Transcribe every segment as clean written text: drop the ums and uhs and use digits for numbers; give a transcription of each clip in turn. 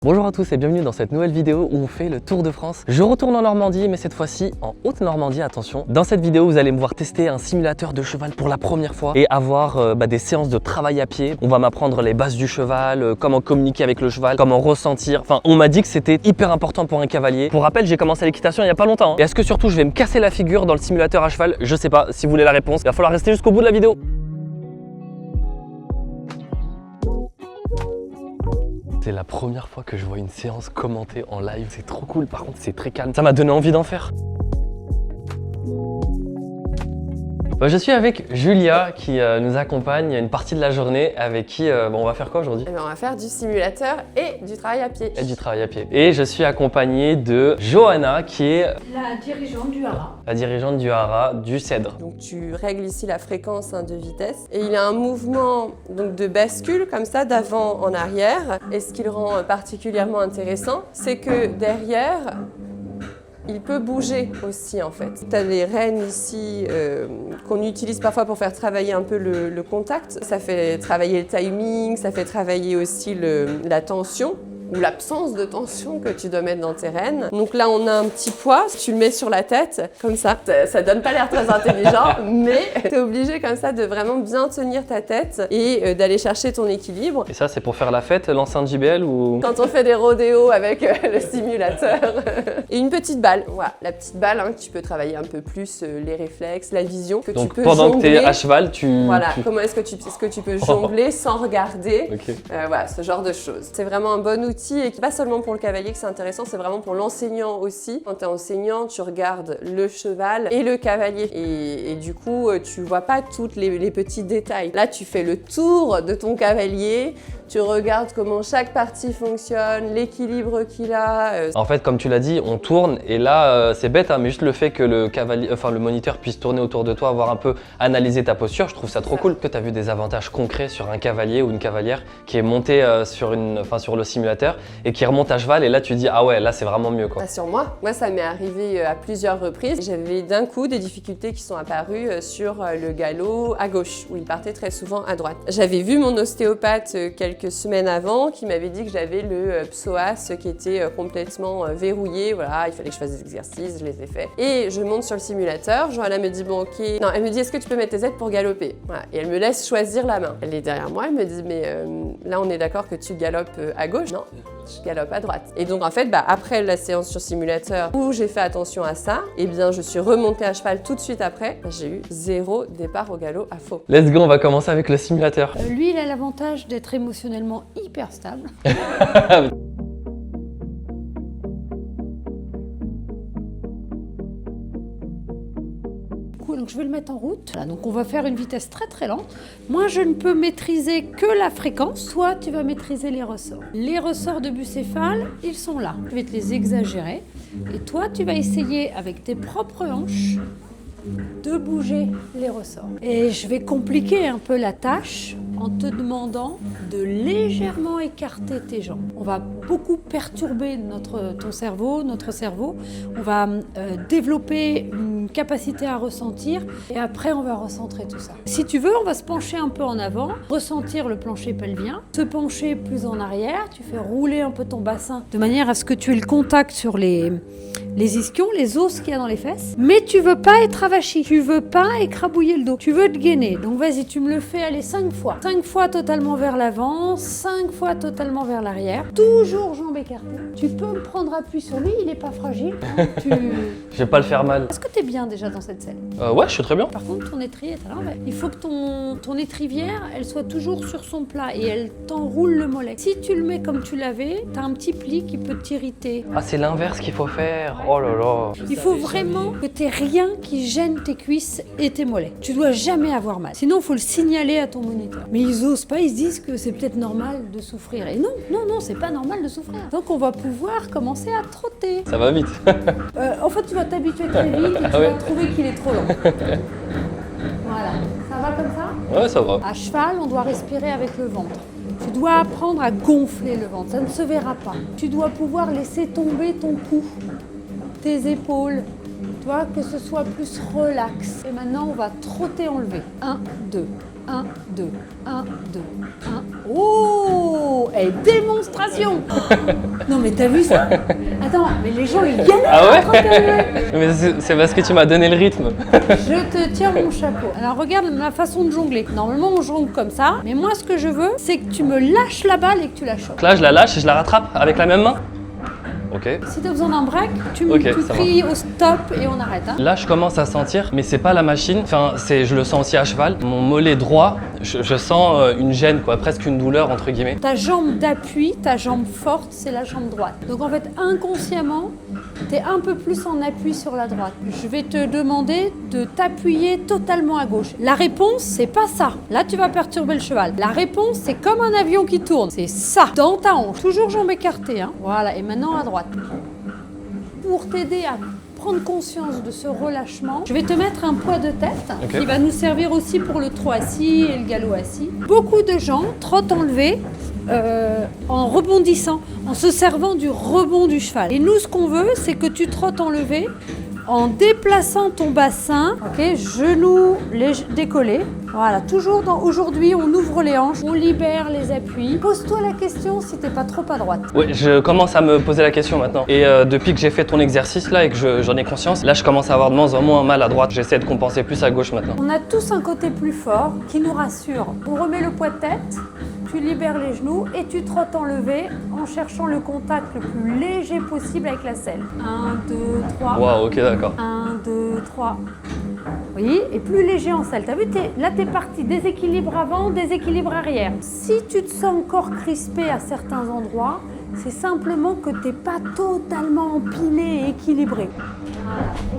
Bonjour à tous et bienvenue dans cette nouvelle vidéo où on fait le tour de France. Je retourne en Normandie, mais cette fois-ci en Haute-Normandie, attention. Dans cette vidéo, vous allez me voir tester un simulateur de cheval pour la première fois et avoir des séances de travail à pied. On va m'apprendre les bases du cheval, comment communiquer avec le cheval, comment ressentir. Enfin, on m'a dit que c'était hyper important pour un cavalier. Pour rappel, j'ai commencé l'équitation il n'y a pas longtemps. Et est-ce que surtout je vais me casser la figure dans le simulateur à cheval? Je sais pas. Si vous voulez la réponse, il va falloir rester jusqu'au bout de la vidéo. C'est la première fois que je vois une séance commentée en live, c'est trop cool, par contre c'est très calme. Ça m'a donné envie d'en faire. Je suis avec Julia qui nous accompagne une partie de la journée, avec qui on va faire quoi aujourd'hui? On va faire du simulateur et du travail à pied. Et du travail à pied. Et je suis accompagné de Johanna qui est la dirigeante du hara. La dirigeante du hara du Cèdre. Donc tu règles ici la fréquence de vitesse et il y a un mouvement donc, de bascule comme ça d'avant en arrière. Et ce qui le rend particulièrement intéressant, c'est que derrière, il peut bouger aussi en fait. Tu as les rênes ici qu'on utilise parfois pour faire travailler un peu le contact. Ça fait travailler le timing, ça fait travailler aussi la tension ou l'absence de tension que tu dois mettre dans tes rênes. Donc là, on a un petit poids, tu le mets sur la tête, comme ça. Ça donne pas l'air très intelligent, mais tu es obligé comme ça de vraiment bien tenir ta tête et d'aller chercher ton équilibre. Et ça, c'est pour faire la fête, l'enceinte JBL ou... Quand on fait des rodéos avec le simulateur. Et une petite balle, voilà, la petite balle, tu peux travailler un peu plus les réflexes, la vision. Que donc tu peux pendant jongler. que tu es à cheval, Voilà, comment est-ce que tu peux jongler sans regarder. Okay. Voilà, ce genre de choses. C'est vraiment un bon outil et pas seulement pour le cavalier que c'est intéressant, c'est vraiment pour l'enseignant aussi. Quand tu es enseignant, tu regardes le cheval et le cavalier. Et du coup, tu vois pas tous les petits détails. Là, tu fais le tour de ton cavalier, tu regardes comment chaque partie fonctionne, l'équilibre qu'il a. En fait, comme tu l'as dit, on tourne et là, c'est bête, mais juste le fait que le moniteur puisse tourner autour de toi, voir un peu, analyser ta posture, je trouve ça trop cool. Que tu as vu des avantages concrets sur un cavalier ou une cavalière qui est monté sur le simulateur et qui remonte à cheval et là tu dis ah ouais, là c'est vraiment mieux quoi. Sur moi, ça m'est arrivé à plusieurs reprises. J'avais d'un coup des difficultés qui sont apparues sur le galop à gauche où il partait très souvent à droite. J'avais vu mon ostéopathe quelques semaines avant qui m'avait dit que j'avais le psoas qui était complètement verrouillé. Voilà, il fallait que je fasse des exercices, je les ai faits. Et je monte sur le simulateur, Johanna me dit bon ok, non, elle me dit est-ce que tu peux mettre tes aides pour galoper? Voilà. Et elle me laisse choisir la main. Elle est derrière moi, elle me dit mais là on est d'accord que tu galopes à gauche? Non, je galope à droite. Et donc en fait, après la séance sur simulateur où j'ai fait attention à ça, et bien je suis remontée à cheval tout de suite après. J'ai eu 0 départ au galop à faux. Let's go, on va commencer avec le simulateur. Lui, il a l'avantage d'être émotionnellement hyper stable. Donc je vais le mettre en route. Voilà, donc on va faire une vitesse très très lente. Moi je ne peux maîtriser que la fréquence. Toi tu vas maîtriser les ressorts. Les ressorts de bucéphale, ils sont là. Je vais te les exagérer. Et toi tu vas essayer avec tes propres hanches de bouger les ressorts. Et je vais compliquer un peu la tâche en te demandant de légèrement écarter tes jambes. On va beaucoup perturber notre cerveau. On va développer une capacité à ressentir et après on va recentrer tout ça. Si tu veux, on va se pencher un peu en avant, ressentir le plancher pelvien, se pencher plus en arrière, tu fais rouler un peu ton bassin de manière à ce que tu aies le contact sur les ischions, les os qu'il y a dans les fesses, mais tu veux pas être avachi, tu veux pas écrabouiller le dos, tu veux te gainer. Donc vas-y, tu me le fais aller 5 fois. 5 fois totalement vers l'avant, 5 fois totalement vers l'arrière, toujours jambes écartées. Tu peux me prendre appui sur lui, il est pas fragile. Je vais pas le faire mal. Est-ce que tu es bien déjà dans cette selle? Ouais, je suis très bien. Par contre, ton étrier est à l'envers. Il faut que ton étrivière, elle soit toujours sur son plat et elle t'enroule le mollet. Si tu le mets comme tu l'avais, tu as un petit pli qui peut t'irriter. Ah, c'est l'inverse qu'il faut faire. Oh là là. Il faut vraiment que tu aies rien qui gêne tes cuisses et tes mollets. Tu dois jamais avoir mal. Sinon, il faut le signaler à ton moniteur. Mais ils osent pas, ils se disent que c'est peut-être normal de souffrir. Et non, c'est pas normal de souffrir. Donc on va pouvoir commencer à trotter. Ça va vite. En fait, tu vas t'habituer très vite et tu vas trouver qu'il est trop lent. Voilà. Ça va comme ça? Ouais, ça va. À cheval, on doit respirer avec le ventre. Tu dois apprendre à gonfler le ventre, ça ne se verra pas. Tu dois pouvoir laisser tomber ton cou, tes épaules, tu vois, que ce soit plus relax. Et maintenant, on va trotter enlever. 1, 2, 1, 2, 1, 2, 1. Oh, et démonstration. Non mais t'as vu ça? Attends, mais les gens ils galèrent. Ah ouais? en train de calmer. Mais c'est parce que tu m'as donné le rythme. Je te tiens mon chapeau. Alors regarde ma façon de jongler. Normalement on jongle comme ça, mais moi ce que je veux, c'est que tu me lâches la balle et que tu la chopes. Donc là, je la lâche et je la rattrape avec la même main. Ok. Si tu as besoin d'un break, tu ça cries au stop et on arrête. Hein. Là, je commence à sentir, mais c'est pas la machine. Enfin, je le sens aussi à cheval. Mon mollet droit, je sens une gêne, quoi, presque une douleur entre guillemets. Ta jambe d'appui, ta jambe forte, c'est la jambe droite. Donc en fait, inconsciemment, tu es un peu plus en appui sur la droite. Je vais te demander de t'appuyer totalement à gauche. La réponse, c'est pas ça. Là, tu vas perturber le cheval. La réponse, c'est comme un avion qui tourne. C'est ça, dans ta hanche. Toujours jambe écartée. Hein. Voilà, et maintenant à droite. Pour t'aider à prendre conscience de ce relâchement, je vais te mettre un poids de tête qui va nous servir aussi pour le trot assis et le galop assis. Beaucoup de gens trottent enlevé en rebondissant, en se servant du rebond du cheval. Et nous, ce qu'on veut, c'est que tu trottes enlevé en déplaçant ton bassin, genoux décollés. Voilà, toujours dans aujourd'hui, on ouvre les hanches, on libère les appuis. Pose-toi la question si t'es pas trop à droite. Oui, je commence à me poser la question maintenant. Et depuis que j'ai fait ton exercice là et que j'en ai conscience, là je commence à avoir de moins en moins mal à droite. J'essaie de compenser plus à gauche maintenant. On a tous un côté plus fort qui nous rassure. On remet le poids de tête, tu libères les genoux et tu trottes enlevé en cherchant le contact le plus léger possible avec la selle. 1, 2, 3. Waouh, ok, d'accord. 1, 2, 3. Oui, et plus léger en selle. T'as vu, là t'es parti, déséquilibre avant, déséquilibre arrière. Si tu te sens encore crispé à certains endroits, c'est simplement que t'es pas totalement empilé et équilibré.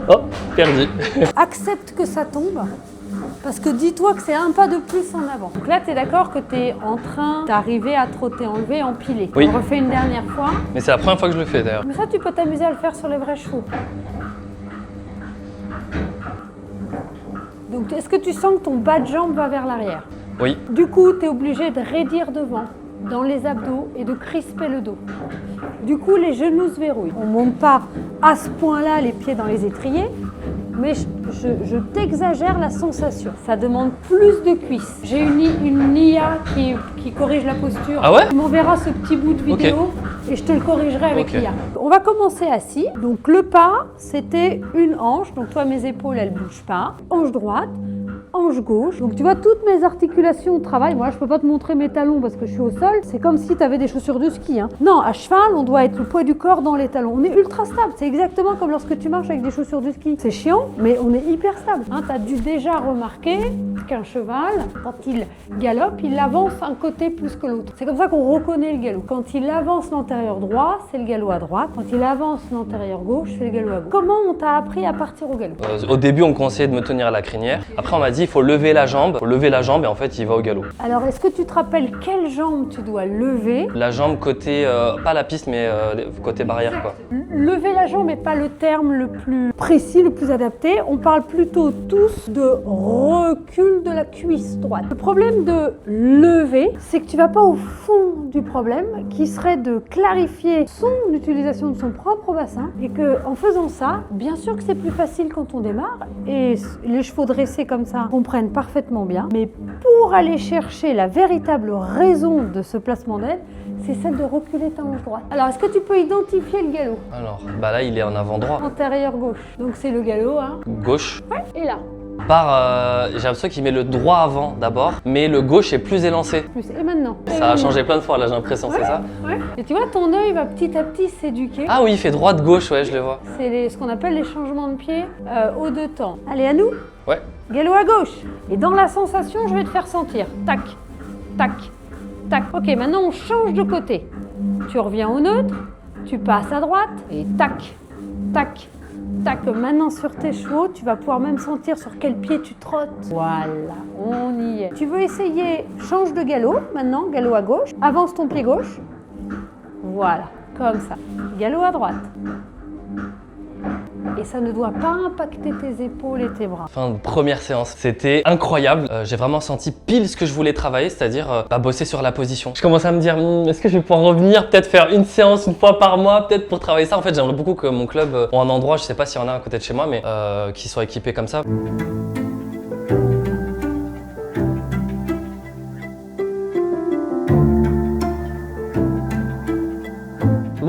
Oh, perdu. Accepte que ça tombe, parce que dis-toi que c'est un pas de plus en avant. Donc là, t'es d'accord que t'es en train d'arriver à trotter enlevé, empilé. Oui. On refait une dernière fois. Mais c'est la première fois que je le fais d'ailleurs. Mais ça, tu peux t'amuser à le faire sur les vrais chevaux. Donc, est-ce que tu sens que ton bas de jambe va vers l'arrière? Oui. Du coup, tu es obligé de raidir devant, dans les abdos, et de crisper le dos. Du coup, les genoux se verrouillent. On ne monte pas à ce point-là les pieds dans les étriers, mais je t'exagère la sensation. Ça demande plus de cuisses. J'ai une IA qui corrige la posture. Ah ouais? Tu m'enverras ce petit bout de vidéo et je te le corrigerai avec l'IA. On va commencer assis. Donc le pas, c'était une hanche. Donc toi, mes épaules, elles ne bougent pas. Hanche droite. Hanche gauche. Donc tu vois, toutes mes articulations travaillent. Moi, je peux pas te montrer mes talons parce que je suis au sol. C'est comme si tu avais des chaussures de ski. Hein. Non, à cheval, on doit être le poids du corps dans les talons. On est ultra stable. C'est exactement comme lorsque tu marches avec des chaussures de ski. C'est chiant, mais on est hyper stable. Hein, tu as dû déjà remarquer qu'un cheval, quand il galope, il avance un côté plus que l'autre. C'est comme ça qu'on reconnaît le galop. Quand il avance l'antérieur droit, c'est le galop à droite. Quand il avance l'antérieur gauche, c'est le galop à gauche. Comment on t'a appris à partir au galop? Au début, on conseillait de me tenir à la crinière. Après, on m'a dit il faut lever la jambe. Faut lever la jambe et en fait, il va au galop. Alors, est-ce que tu te rappelles quelle jambe tu dois lever? La jambe côté, pas la piste, mais côté barrière, quoi. Lever la jambe n'est pas le terme le plus précis, le plus adapté. On parle plutôt tous de recul de la cuisse droite. Le problème de lever, c'est que tu vas pas au fond du problème, qui serait de clarifier son utilisation de son propre bassin et que en faisant ça, bien sûr que c'est plus facile quand on démarre et les chevaux dressés comme ça comprennent parfaitement bien, mais pour aller chercher la véritable raison de ce placement d'aide, c'est celle de reculer ta hanche droite. Alors, est-ce que tu peux identifier le galop? Alors, bah là, il est en avant droit. Antérieur gauche. Donc, c'est le galop, hein? Gauche. Ouais, et là. J'ai l'impression qu'il met le droit avant d'abord, mais le gauche est plus élancé. Plus. Et maintenant? Ça a changé plein de fois, là, j'ai l'impression, c'est ça? Ouais. Et tu vois, ton œil va petit à petit s'éduquer. Ah oui, il fait droite-gauche, ouais, je le vois. C'est ce qu'on appelle les changements de pied au deux temps. Allez, à nous? Ouais. Galop à gauche. Et dans la sensation, je vais te faire sentir. Tac, tac, tac. Ok, maintenant on change de côté. Tu reviens au neutre, tu passes à droite et tac, tac, tac. Maintenant sur tes chevaux, tu vas pouvoir même sentir sur quel pied tu trottes. Voilà, on y est. Tu veux essayer, change de galop maintenant, galop à gauche. Avance ton pied gauche. Voilà, comme ça. Galop à droite. Et ça ne doit pas impacter tes épaules et tes bras. Fin de première séance, c'était incroyable. J'ai vraiment senti pile ce que je voulais travailler, c'est-à-dire bosser sur la position. Je commence à me dire, est-ce que je vais pouvoir revenir, peut-être faire une séance une fois par mois, peut-être pour travailler ça. En fait, j'aimerais beaucoup que mon club, ou un endroit, je sais pas s'il y en a à côté de chez moi, mais qui soit équipé comme ça.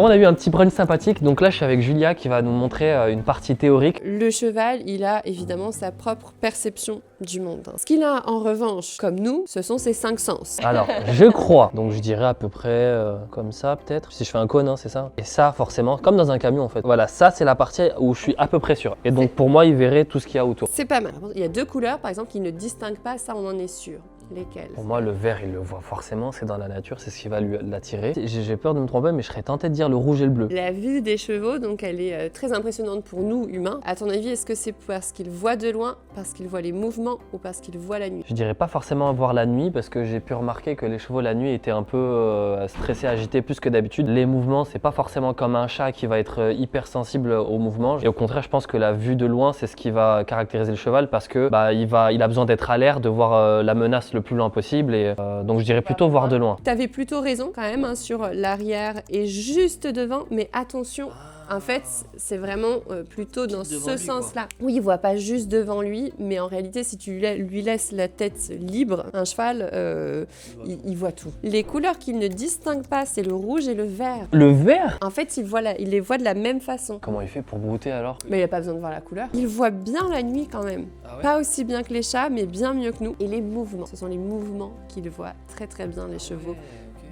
Bon, on a eu un petit brunch sympathique, donc là je suis avec Julia qui va nous montrer une partie théorique. Le cheval, il a évidemment sa propre perception du monde. Ce qu'il a en revanche, comme nous, ce sont ses 5 sens. Alors, je crois, donc je dirais à peu près comme ça peut-être, si je fais un cône, hein, c'est ça. Et ça forcément, comme dans un camion en fait. Voilà, ça c'est la partie où je suis à peu près sûr. Et donc pour moi, il verrait tout ce qu'il y a autour. C'est pas mal. Il y a 2 couleurs, par exemple, qui ne distinguent pas, ça on en est sûr. Lesquelles? Pour moi, le vert, il le voit forcément, c'est dans la nature, c'est ce qui va l'attirer. J'ai peur de me tromper, mais je serais tenté de dire le rouge et le bleu. La vue des chevaux, donc elle est très impressionnante pour nous, humains. À ton avis, est-ce que c'est parce qu'ils voient de loin, parce qu'ils voient les mouvements ou parce qu'ils voient la nuit? Je dirais pas forcément voir la nuit, parce que j'ai pu remarquer que les chevaux la nuit étaient un peu stressés, agités plus que d'habitude. Les mouvements, c'est pas forcément comme un chat qui va être hyper sensible aux mouvements. Et au contraire, je pense que la vue de loin, c'est ce qui va caractériser le cheval, parce que il a besoin d'être alerte, de voir la menace le plus loin possible. Et donc je dirais plutôt voir de loin. T'avais plutôt raison quand même hein, sur l'arrière et juste devant, mais attention. En fait, c'est vraiment plutôt dans ce sens-là. Oui, il voit pas juste devant lui, mais en réalité, si tu lui laisses la tête libre, un cheval, il voit tout. Les couleurs qu'il ne distingue pas, c'est le rouge et le vert. Le vert? En fait, il les voit de la même façon. Comment il fait pour brouter alors? Mais il n'a pas besoin de voir la couleur. Il voit bien la nuit quand même. Ah ouais? Pas aussi bien que les chats, mais bien mieux que nous. Et les mouvements, ce sont les mouvements qu'il voit très très bien, les chevaux.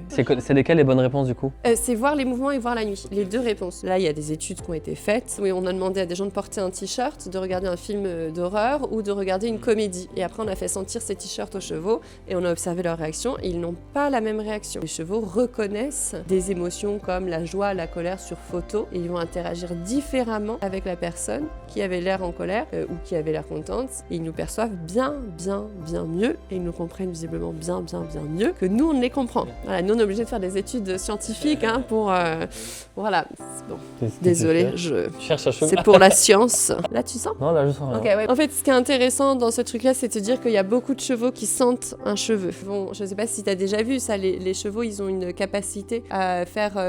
C'est lesquelles les bonnes réponses du coup? C'est voir les mouvements et voir la nuit. Les 2 réponses. Là, il y a des études qui ont été faites. Oui, on a demandé à des gens de porter un t-shirt, de regarder un film d'horreur ou de regarder une comédie. Et après, on a fait sentir ces t-shirts aux chevaux et on a observé leur réaction. Et ils n'ont pas la même réaction. Les chevaux reconnaissent des émotions comme la joie, la colère sur photo et ils vont interagir différemment avec la personne qui avait l'air en colère ou qui avait l'air contente. Et ils nous perçoivent bien mieux et ils nous comprennent visiblement bien mieux que nous, on les comprend. Voilà, nous, on est obligé de faire des études scientifiques hein, pour... voilà. Bon. Désolée, je cherche un cheval. c'est pour la science. Là, tu sens? Non, là je sens rien. Okay, ouais. En fait, ce qui est intéressant dans ce truc-là, c'est de te dire qu'il y a beaucoup de chevaux qui sentent un cheveu. Bon, je sais pas si tu as déjà vu ça, les chevaux, ils ont une capacité à faire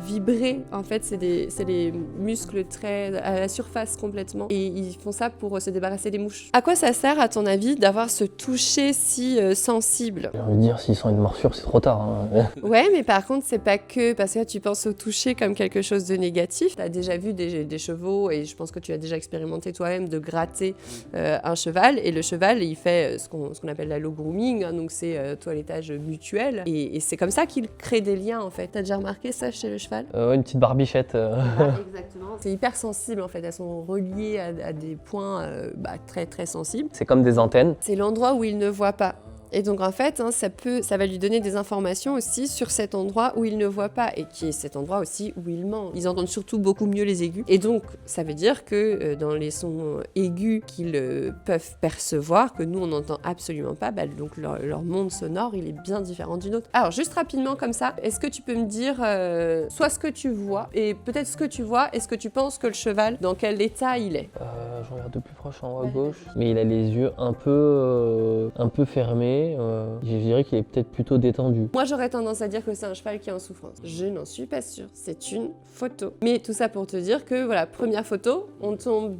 vibrer. En fait, c'est les muscles très à la surface complètement. Et ils font ça pour se débarrasser des mouches. À quoi ça sert, à ton avis, d'avoir ce toucher si sensible? J'ai envie de dire, s'ils sont une morsure, c'est trop tard. Hein. Ouais, mais par contre, c'est pas que parce que là, tu penses au toucher comme quelque chose de négatif. Tu as déjà vu des chevaux et je pense que tu as déjà expérimenté toi-même de gratter un cheval. Et le cheval, il fait ce qu'on appelle l'allo grooming, hein, donc c'est toilettage mutuel. Et c'est comme ça qu'il crée des liens en fait. T'as déjà remarqué ça chez le cheval? Une petite barbichette. Exactement. C'est hyper sensible en fait. Elles sont reliées à des points très très sensibles. C'est comme des antennes. C'est l'endroit où il ne voit pas. Et donc en fait, hein, ça va lui donner des informations aussi sur cet endroit où il ne voit pas et qui est cet endroit aussi où il ment. Ils entendent surtout beaucoup mieux les aigus. Et donc ça veut dire que dans les sons aigus qu'ils peuvent percevoir, que nous on n'entend absolument pas, donc leur monde sonore il est bien différent du nôtre. Alors juste rapidement comme ça, est-ce que tu peux me dire soit ce que tu vois et peut-être ce que tu vois, est-ce que tu penses que le cheval, dans quel état il est? Je regarde de plus proche en haut à gauche, mais il a les yeux un peu fermés. Je dirais qu'il est peut-être plutôt détendu. Moi j'aurais tendance à dire que c'est un cheval qui est en souffrance. Je n'en suis pas sûre, c'est une photo. Mais tout ça pour te dire que voilà, première photo, on tombe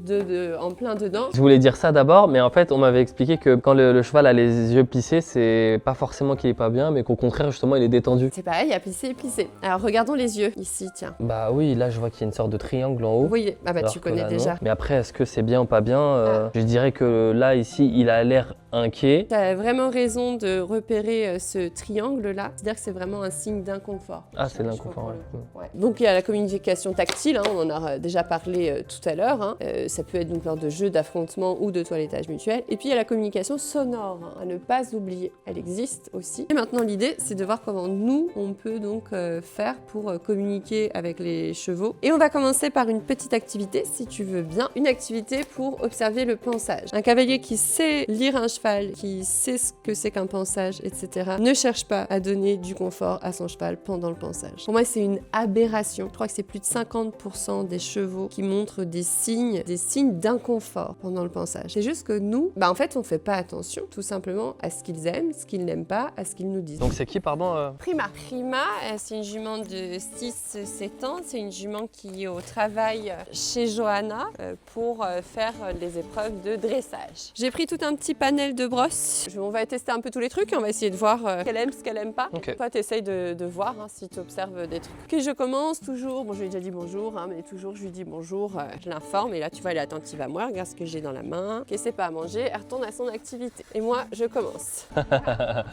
en plein dedans. Je voulais dire ça d'abord, mais en fait on m'avait expliqué que quand le cheval a les yeux plissés, c'est pas forcément qu'il est pas bien, mais qu'au contraire justement il est détendu. C'est pareil, il y a plissé et plissé. Alors regardons les yeux, ici tiens. Bah oui, là je vois qu'il y a une sorte de triangle en haut. Oui, tu connais là, déjà. Non. Mais après, est-ce que c'est bien ou pas bien Je dirais que là, ici, il a l'air inquiet. Tu as vraiment raison de repérer ce triangle-là. C'est-à-dire que c'est vraiment un signe d'inconfort. Ah, c'est l'inconfort, ouais. Donc il y a la communication tactile, hein, on en a déjà parlé tout à l'heure. Hein. Ça peut être donc lors de jeux d'affrontement ou de toilettage mutuel. Et puis il y a la communication sonore, hein, à ne pas oublier. Elle existe aussi. Et maintenant, l'idée, c'est de voir comment nous, on peut donc faire pour communiquer avec les chevaux. Et on va commencer par une petite activité, si tu veux bien. Une activité pour observer le pansage. Un cavalier qui sait lire un cheval, qui sait ce que c'est qu'un pansage, etc., ne cherche pas à donner du confort à son cheval pendant le pansage. Pour moi, c'est une aberration. Je crois que c'est plus de 50% des chevaux qui montrent des signes d'inconfort pendant le pansage. C'est juste que nous, en fait, on fait pas attention, tout simplement, à ce qu'ils aiment, ce qu'ils n'aiment pas, à ce qu'ils nous disent. Donc c'est qui, pardon Prima. Prima, c'est une jument de 6-7 ans. C'est une jument qui est au travail chez Johanna pour faire les épreuves de dressage. J'ai pris tout un petit panel cheval de brosse. On va tester un peu tous les trucs, on va essayer de voir ce qu'elle aime, ce qu'elle aime pas. Ok. Toi, tu essayes de voir si tu observes des trucs. Ok, je commence toujours. Bon, je lui ai déjà dit bonjour, mais toujours je lui dis bonjour, je l'informe. Et là, tu vois, elle est attentive à moi, regarde ce que j'ai dans la main. Ok, c'est pas à manger, elle retourne à son activité. Et moi, je commence.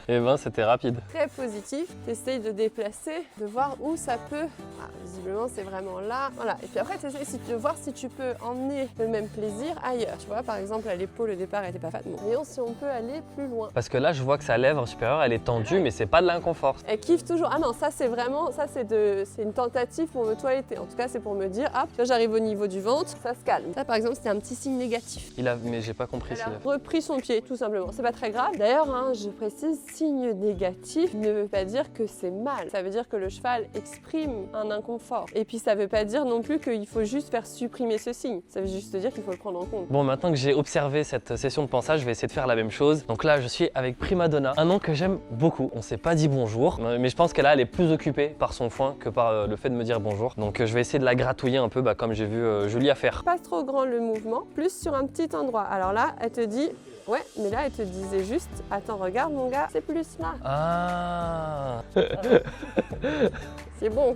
Et ben, c'était rapide. Très positif, tu essayes de déplacer, de voir où ça peut. Ah, visiblement, c'est vraiment là. Voilà. Et puis après, tu essayes de voir si tu peux emmener le même plaisir ailleurs. Tu vois, par exemple, à l'épaule, au départ, elle était pas fat. Bon, voyons si on peut aller plus loin. Parce que là, je vois que sa lèvre supérieure, elle est tendue, mais c'est pas de l'inconfort. Elle kiffe toujours. Ah non, ça c'est vraiment, c'est une tentative pour me toiletter. En tout cas, c'est pour me dire, ah, là j'arrive au niveau du ventre, ça se calme. Ça, par exemple, c'était un petit signe négatif. Mais j'ai pas compris Elle s'il a repris son pied, tout simplement. C'est pas très grave. D'ailleurs, je précise, signe négatif ne veut pas dire que c'est mal. Ça veut dire que le cheval exprime un inconfort. Et puis, ça veut pas dire non plus qu'il faut juste faire supprimer ce signe. Ça veut juste dire qu'il faut le prendre en compte. Bon, maintenant que j'ai observé cette session de pensage, je vais essayer de faire la même chose. Donc là, je suis avec Prima Donna, un nom que j'aime beaucoup. On s'est pas dit bonjour, mais je pense qu'elle est plus occupée par son foin que par le fait de me dire bonjour. Donc je vais essayer de la gratouiller un peu comme j'ai vu Julia faire. Pas trop grand le mouvement, plus sur un petit endroit. Alors là, elle te dit, ouais, mais là, elle te disait juste, attends, regarde mon gars, c'est plus là. Ah. C'est bon.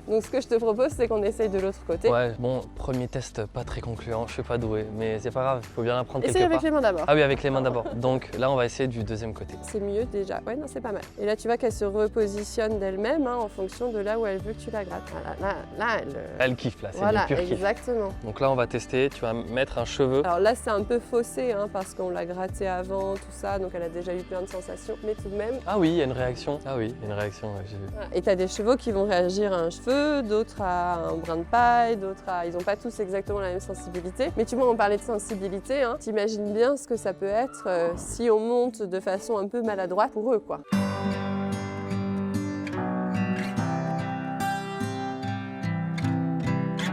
Donc ce que je te propose, c'est qu'on essaye de l'autre côté. Ouais, bon, premier test pas très concluant, je suis pas doué, mais c'est pas grave, il faut bien apprendre quelque Essaye part. avec les mains d'abord. Ah oui, avec les mains d'abord. Donc là, on va essayer du deuxième côté. C'est mieux déjà. Ouais, non, c'est pas mal. Et là, tu vois qu'elle se repositionne d'elle-même en fonction de là où elle veut que tu la grattes. Voilà, là, Elle kiffe là, c'est voilà, du pur kiff. exactement. Donc là, on va tester, tu vas mettre un cheveu. Alors là, c'est un peu faussé parce qu'on l'a gratté avant, tout ça, donc elle a déjà eu plein de sensations. Mais tout de même. Ah oui, il y a une réaction. Ah oui, il y a une réaction, ouais, j'ai vu. Voilà. Et tu as des chevaux qui vont réagir à un cheveu, d'autres à un brin de paille, d'autres à. Ils n'ont pas tous exactement la même sensibilité. Mais tu vois, on parlait de sensibilité. T'imagines bien ce que ça peut être si on monte de façon un peu maladroite pour eux, quoi.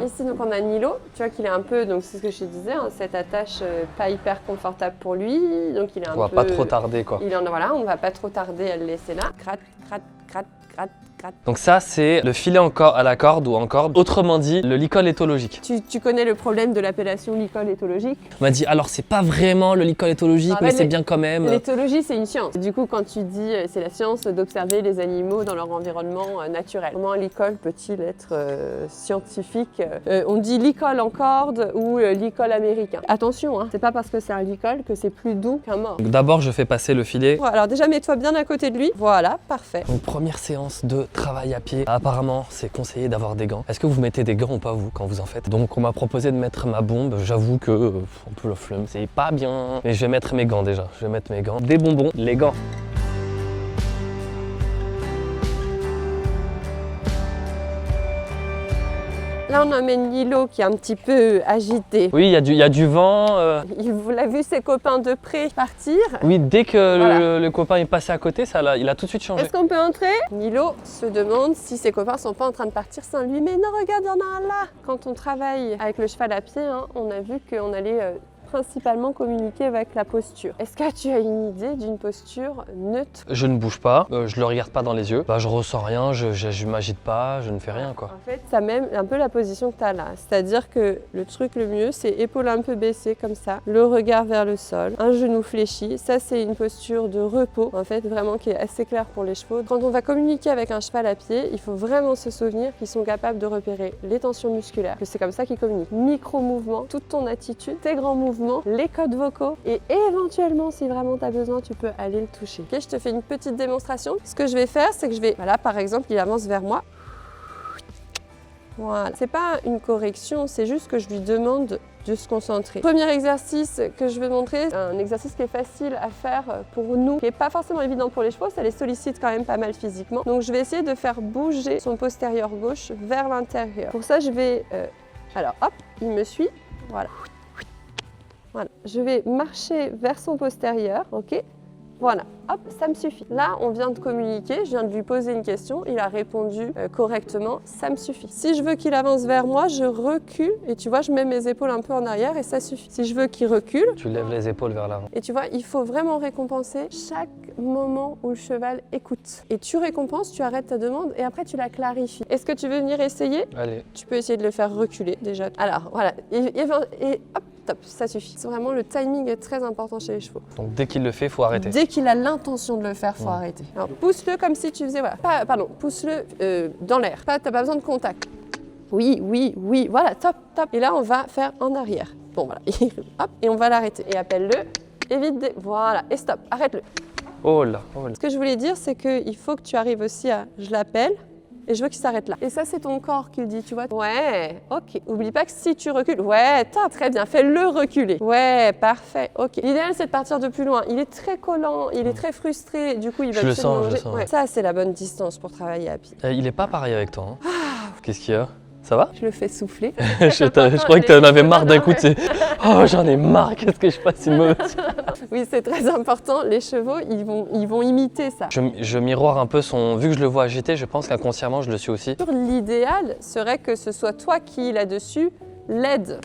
Ici, donc, on a Nilo, tu vois qu'il est un peu, donc c'est ce que je te disais, cette attache pas hyper confortable pour lui, donc il est un peu... On va pas trop tarder, quoi. Voilà, on ne va pas trop tarder à le laisser là. Gratte, gratte, gratte, gratte, gratte. Donc ça, c'est le filet à la corde ou en corde. Autrement dit, le licol éthologique. Tu connais le problème de l'appellation licol éthologique? On m'a dit, alors c'est pas vraiment le licol éthologique, mais c'est bien quand même. L'éthologie, c'est une science. Du coup, quand tu dis c'est la science d'observer les animaux dans leur environnement naturel. Comment un licol peut-il être scientifique? On dit licol en corde ou licol américain. Attention, c'est pas parce que c'est un licol que c'est plus doux qu'un mort. D'abord, je fais passer le filet. Voilà, alors déjà, mets-toi bien à côté de lui. Voilà, parfait. Donc première séance de travail à pied. Apparemment, c'est conseillé d'avoir des gants. Est-ce que vous mettez des gants ou pas, vous, quand vous en faites? Donc on m'a proposé de mettre ma bombe. J'avoue que un peu la flemme, c'est pas bien. Mais je vais mettre mes gants déjà. Je vais mettre mes gants. Des bonbons, les gants. Là, on emmène Nilo qui est un petit peu agité. Oui, il y a du vent. Il a vu ses copains de près partir. Oui, dès que Voilà. le copain est passé à côté, il a tout de suite changé. Est-ce qu'on peut entrer? Nilo se demande si ses copains sont pas en train de partir sans lui. Mais non, regarde, il y en a un là. Quand on travaille avec le cheval à pied, on a vu qu'on allait principalement communiquer avec la posture. Est-ce que tu as une idée d'une posture neutre? Je ne bouge pas, je le regarde pas dans les yeux. Je ressens rien, je m'agite pas, je ne fais rien, quoi. En fait, ça même un peu la position que tu as là. C'est-à-dire que le truc le mieux, c'est épaule un peu baissée comme ça, le regard vers le sol, un genou fléchi. Ça, c'est une posture de repos, en fait, vraiment qui est assez claire pour les chevaux. Quand on va communiquer avec un cheval à pied, il faut vraiment se souvenir qu'ils sont capables de repérer les tensions musculaires, que c'est comme ça qu'ils communiquent. Micro-mouvements, toute ton attitude, tes grands mouvements, les codes vocaux et éventuellement, si vraiment tu as besoin, tu peux aller le toucher. Ok, je te fais une petite démonstration. Ce que je vais faire, c'est que je vais, voilà, par exemple, il avance vers moi. Voilà. C'est pas une correction, c'est juste que je lui demande de se concentrer. Premier exercice que je vais montrer, un exercice qui est facile à faire pour nous, qui n'est pas forcément évident pour les chevaux, ça les sollicite quand même pas mal physiquement. Donc je vais essayer de faire bouger son postérieur gauche vers l'intérieur. Pour ça, je vais, alors hop, il me suit, voilà. Voilà, je vais marcher vers son postérieur, ok? Voilà, hop, ça me suffit. Là, on vient de communiquer, je viens de lui poser une question, il a répondu correctement, ça me suffit. Si je veux qu'il avance vers moi, je recule et tu vois, je mets mes épaules un peu en arrière et ça suffit. Si je veux qu'il recule... Tu lèves les épaules vers l'avant. Et tu vois, il faut vraiment récompenser chaque moment où le cheval écoute. Et tu récompenses, tu arrêtes ta demande et après tu la clarifies. Est-ce que tu veux venir essayer? Allez. Tu peux essayer de le faire reculer déjà. Alors, voilà, et hop, top, ça suffit. C'est vraiment le timing est très important chez les chevaux. Donc dès qu'il le fait, il faut arrêter. Dès qu'il a l'intention de le faire, faut arrêter. Alors pousse-le comme si tu faisais, voilà. Pardon, pousse-le dans l'air. T'as pas besoin de contact. Oui, oui, oui, voilà, top, top. Et là, on va faire en arrière. Bon, voilà, hop, et on va l'arrêter. Et appelle-le, évite, voilà, et stop, arrête-le. Oh là, oh là. Ce que je voulais dire, c'est qu'il faut que tu arrives aussi à, je l'appelle, et je veux qu'il s'arrête là. Et ça, c'est ton corps qui le dit, tu vois. Ouais, ok. Oublie pas que si tu recules, ouais, top, très bien, fais-le reculer. Ouais, parfait, ok. L'idéal, c'est de partir de plus loin. Il est très collant, il est très frustré, du coup, il va Je le essayer de sens, je manger. le sens. Ouais. Ça, c'est la bonne distance pour travailler à pied. Il est pas pareil avec toi. Hein. Qu'est-ce qu'il y a? Ça va? Je le fais souffler. Je crois que tu en avais marre d'un coup, tu sais. Oh, j'en ai marre, qu'est-ce que je passe une mauvaise. Oui, c'est très important. Les chevaux, ils vont imiter ça. Je miroire un peu son... Vu que je le vois agité, je pense qu'inconsciemment, je le suis aussi. L'idéal serait que ce soit toi qui, là-dessus, l'aide.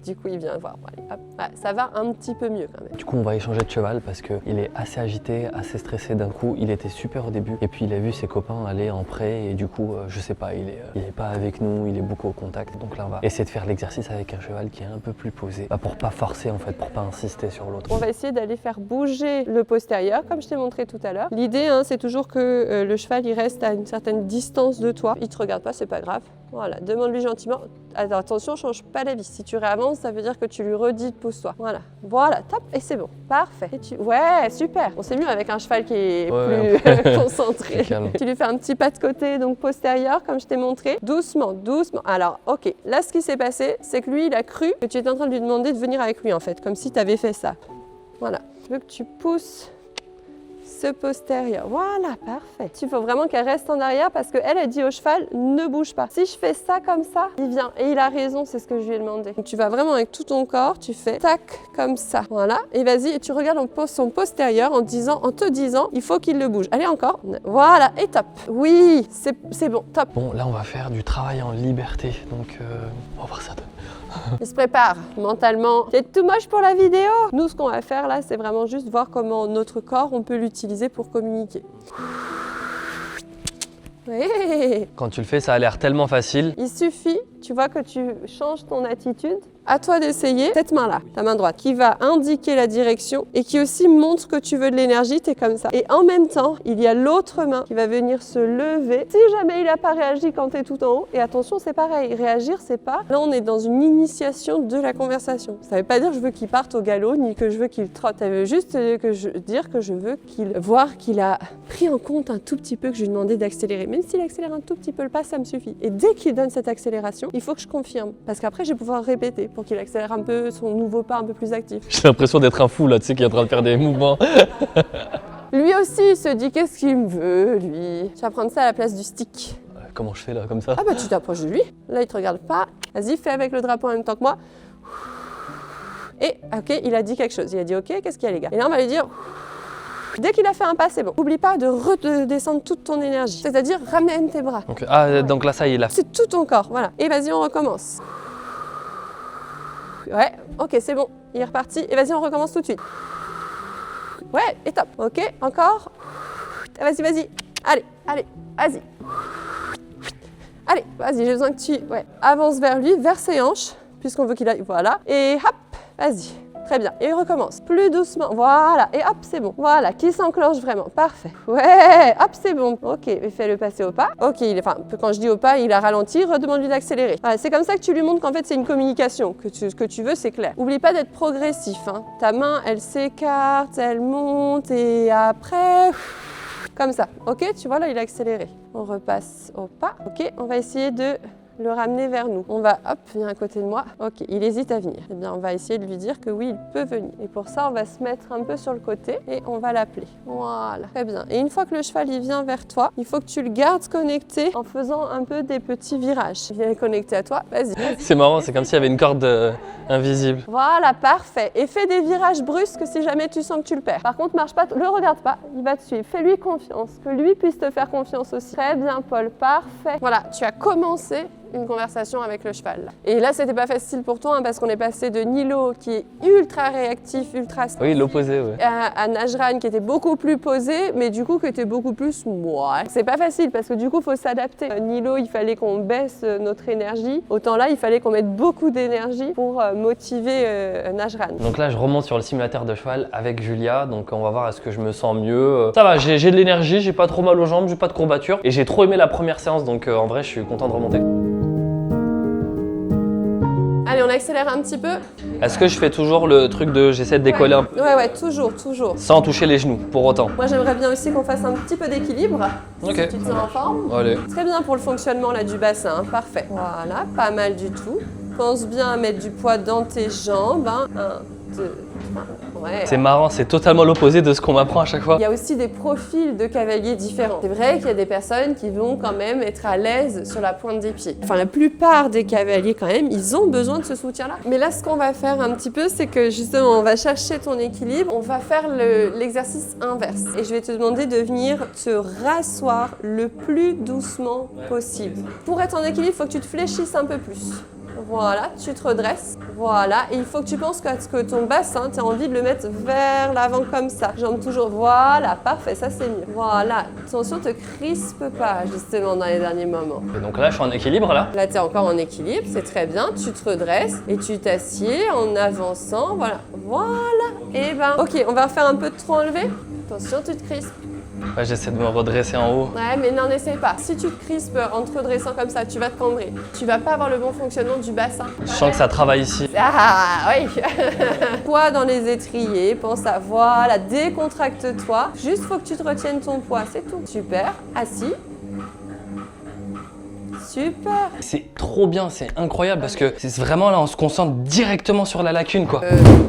Du coup, il vient voir. Allez, hop. Ouais, ça va un petit peu mieux quand même. Du coup, on va échanger de cheval parce qu'il est assez agité, assez stressé d'un coup. Il était super au début et puis il a vu ses copains aller en pré et du coup, je sais pas, il est pas avec nous, il est beaucoup au contact. Donc là, on va essayer de faire l'exercice avec un cheval qui est un peu plus posé, pour pas forcer en fait, pour pas insister sur l'autre. On va essayer d'aller faire bouger le postérieur, comme je t'ai montré tout à l'heure. L'idée, c'est toujours que le cheval, il reste à une certaine distance de toi. Il te regarde pas, c'est pas grave. Voilà, demande-lui gentiment. Alors, attention, change pas la vis. Si tu réavances, ça veut dire que tu lui redis pousse-toi. Voilà, voilà, top, et c'est bon, parfait. Et ouais, super. On sait mieux avec un cheval qui est plus concentré. Tu lui fais un petit pas de côté, donc postérieur, comme je t'ai montré. Doucement, doucement. Alors, ok, là, ce qui s'est passé, c'est que lui, il a cru que tu étais en train de lui demander de venir avec lui, en fait, comme si tu avais fait ça. Voilà, je veux que tu pousses ce postérieur. Voilà, parfait. Il faut vraiment qu'elle reste en arrière parce qu'elle a dit au cheval, ne bouge pas. Si je fais ça comme ça, il vient. Et il a raison, c'est ce que je lui ai demandé. Donc tu vas vraiment avec tout ton corps, tu fais tac, comme ça. Voilà. Et vas-y, et tu regardes son postérieur en te disant, il faut qu'il le bouge. Allez, encore. Voilà, et top. Oui, c'est bon, top. Bon, là, on va faire du travail en liberté. Donc, on va voir ça. Il se prépare mentalement. C'est tout moche pour la vidéo. Nous, ce qu'on va faire là, c'est vraiment juste voir comment notre corps, on peut l'utiliser pour communiquer. Oui. Quand tu le fais, ça a l'air tellement facile. Il suffit, tu vois, que tu changes ton attitude. À toi d'essayer cette main-là, ta main droite, qui va indiquer la direction et qui aussi montre que tu veux de l'énergie, t'es comme ça. Et en même temps, il y a l'autre main qui va venir se lever. Si jamais il n'a pas réagi quand t'es tout en haut, et attention, c'est pareil, réagir, c'est pas... Là, on est dans une initiation de la conversation. Ça veut pas dire que je veux qu'il parte au galop, ni que je veux qu'il trotte. Ça veut juste dire que je veux voir qu'il a pris en compte un tout petit peu que je lui demandais d'accélérer. Même s'il accélère un tout petit peu le pas, ça me suffit. Et dès qu'il donne cette accélération, il faut que je confirme. Parce qu'après, je vais pouvoir répéter pour qu'il accélère un peu son nouveau pas un peu plus actif. J'ai l'impression d'être un fou là, tu sais, qui est en train de faire des mouvements. Lui aussi, il se dit qu'est-ce qu'il me veut, lui. Tu vas prendre ça à la place du stick. Comment je fais là, comme ça? Ah bah tu t'approches de lui. Là, il te regarde pas. Vas-y, fais avec le drapeau en même temps que moi. Et ok, il a dit quelque chose. Il a dit ok, qu'est-ce qu'il y a les gars? Et là, on va lui dire... Dès qu'il a fait un pas, c'est bon. N'oublie pas de redescendre toute ton énergie. C'est-à-dire, ramène tes bras. Donc, donc là, ça y est, là. C'est tout ton corps, voilà. Et vas-y, on recommence. Ouais, ok, c'est bon. Il est reparti. Et vas-y, on recommence tout de suite. Ouais, et top. Ok, encore. Vas-y, vas-y. Allez, allez, vas-y. Allez, vas-y, j'ai besoin que tu... Ouais, avance vers lui, vers ses hanches, puisqu'on veut qu'il aille... Voilà. Et hop, vas-y. Très bien. Et il recommence. Plus doucement. Voilà. Et hop, c'est bon. Voilà. Qui s'enclenche vraiment. Parfait. Ouais. Hop, c'est bon. Ok. Et fais-le passer au pas. Ok. Quand je dis au pas, il a ralenti. Redemande-lui d'accélérer. Voilà, c'est comme ça que tu lui montres qu'en fait, c'est une communication. Que ce que tu veux, c'est clair. Oublie pas d'être progressif. Hein. Ta main, elle s'écarte, elle monte. Et après... Comme ça. Ok. Tu vois, là, il a accéléré. On repasse au pas. Ok. On va essayer de... le ramener vers nous. On va, hop, viens à côté de moi. Ok, il hésite à venir. Eh bien, on va essayer de lui dire que oui, il peut venir. Et pour ça, on va se mettre un peu sur le côté et on va l'appeler. Voilà, très bien. Et une fois que le cheval, il vient vers toi, il faut que tu le gardes connecté en faisant un peu des petits virages. Il vient connecté à toi, vas-y. C'est marrant, c'est comme s'il y avait une corde invisible. Voilà, parfait. Et fais des virages brusques si jamais tu sens que tu le perds. Par contre, marche pas, le regarde pas, il va te suivre. Fais-lui confiance, que lui puisse te faire confiance aussi. Très bien, Paul, parfait. Voilà, tu as commencé une conversation avec le cheval. Et là, c'était pas facile pour toi, hein, parce qu'on est passé de Nilo, qui est ultra réactif, ultra Oui, l'opposé, ouais. à Najran, qui était beaucoup plus posé, mais du coup, qui était beaucoup plus moi. C'est pas facile, parce que du coup, il faut s'adapter. Nilo, il fallait qu'on baisse notre énergie. Autant là, il fallait qu'on mette beaucoup d'énergie pour motiver Najran. Donc là, je remonte sur le simulateur de cheval avec Julia. Donc on va voir est-ce que je me sens mieux. Ça va, j'ai de l'énergie, j'ai pas trop mal aux jambes, j'ai pas de courbatures. Et j'ai trop aimé la première séance, donc en vrai, je suis content de remonter. Allez, on accélère un petit peu. Est-ce que je fais toujours le truc de j'essaie de décoller un peu Ouais, toujours. sans toucher les genoux pour autant? Moi, j'aimerais bien aussi qu'on fasse un petit peu d'équilibre. Ok. Si tu te sens en forme. Allez. Très bien pour le fonctionnement là, du bassin, hein. Parfait. Voilà, pas mal du tout. Pense bien à mettre du poids dans tes jambes. 1, 2, 3. Ouais. C'est marrant, c'est totalement l'opposé de ce qu'on m'apprend à chaque fois. Il y a aussi des profils de cavaliers différents. C'est vrai qu'il y a des personnes qui vont quand même être à l'aise sur la pointe des pieds. Enfin, la plupart des cavaliers quand même, ils ont besoin de ce soutien-là. Mais là, ce qu'on va faire un petit peu, c'est que justement, on va chercher ton équilibre. On va faire l'exercice inverse. Et je vais te demander de venir te rasseoir le plus doucement possible. Pour être en équilibre, il faut que tu te fléchisses un peu plus. Voilà, tu te redresses. Voilà, et il faut que tu penses que ton bassin, tu as envie de le mettre vers l'avant comme ça. Jambes toujours, voilà, parfait, ça c'est mieux. Voilà, attention, te crispe pas justement dans les derniers moments. Et donc là, je suis en équilibre là. Là, tu es encore en équilibre, c'est très bien. Tu te redresses et tu t'assieds en avançant. Voilà, et ben, ok, on va refaire un peu de tronc enlevé. Attention, tu te crispes. Ouais, j'essaie de me redresser en haut. Ouais, mais n'en essaye pas. Si tu te crispes en te redressant comme ça, tu vas te cambrer. Tu vas pas avoir le bon fonctionnement du bassin. Je sens que ça travaille ici. Ah oui. Poids dans les étriers, pense à voilà, décontracte-toi. Juste faut que tu te retiennes ton poids, c'est tout. Super, assis. Super. C'est trop bien, c'est incroyable parce que c'est vraiment là, on se concentre directement sur la lacune quoi.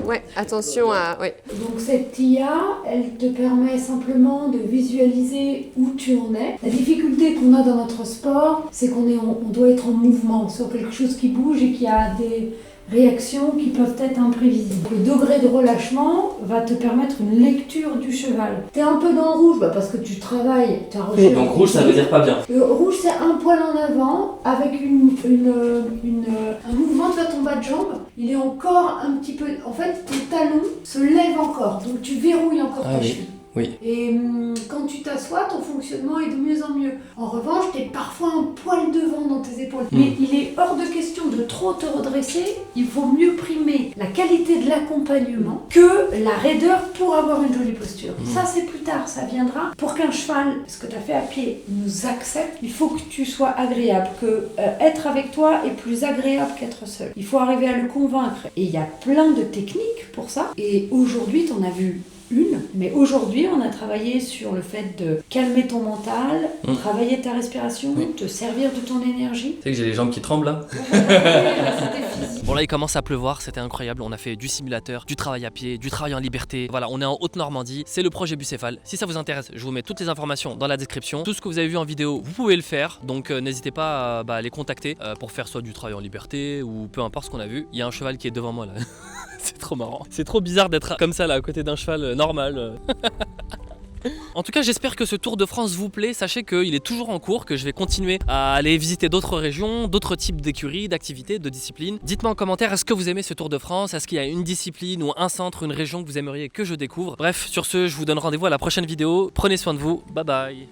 Ouais, attention à... Ouais. Donc cette IA, elle te permet simplement de visualiser où tu en es. La difficulté qu'on a dans notre sport, c'est qu'on doit être en mouvement sur quelque chose qui bouge et qui a des réactions qui peuvent être imprévisibles. Le degré de relâchement va te permettre une lecture du cheval. T'es un peu dans le rouge parce que tu travailles ta recherche. Donc rouge, ça veut dire pas bien. Le rouge, c'est un poil en avant avec un mouvement de ton bas de jambe. Il est encore un petit peu... En fait, tes talons se lèvent encore. Donc tu verrouilles encore ta cheville. Oui. Et quand tu t'assois, ton fonctionnement est de mieux en mieux. En revanche, tu es parfois un poil devant dans tes épaules. Mais il est hors de question de trop te redresser. Il faut mieux primer la qualité de l'accompagnement que la raideur pour avoir une jolie posture. Ça, c'est plus tard, ça viendra. Pour qu'un cheval, ce que tu as fait à pied, nous accepte, il faut que tu sois agréable, que être avec toi est plus agréable qu'être seul. Il faut arriver à le convaincre. Et il y a plein de techniques pour ça. Et aujourd'hui, tu en as vu mais aujourd'hui, on a travaillé sur le fait de calmer ton mental, travailler ta respiration, te servir de ton énergie. Tu sais que j'ai les jambes qui tremblent là. C'était physique. Bon là il commence à pleuvoir, c'était incroyable, on a fait du simulateur, du travail à pied, du travail en liberté. Voilà, on est en Haute-Normandie, c'est le projet Bucéphale. Si ça vous intéresse, je vous mets toutes les informations dans la description. Tout ce que vous avez vu en vidéo, vous pouvez le faire, donc n'hésitez pas à les contacter pour faire soit du travail en liberté ou peu importe ce qu'on a vu. Il y a un cheval qui est devant moi là. C'est trop marrant. C'est trop bizarre d'être comme ça là à côté d'un cheval normal. En tout cas, j'espère que ce Tour de France vous plaît. Sachez qu'il est toujours en cours, que je vais continuer à aller visiter d'autres régions, d'autres types d'écuries, d'activités, de disciplines. Dites-moi en commentaire, est-ce que vous aimez ce Tour de France? Est-ce qu'il y a une discipline ou un centre, une région que vous aimeriez que je découvre? Bref, sur ce, je vous donne rendez-vous à la prochaine vidéo. Prenez soin de vous. Bye bye.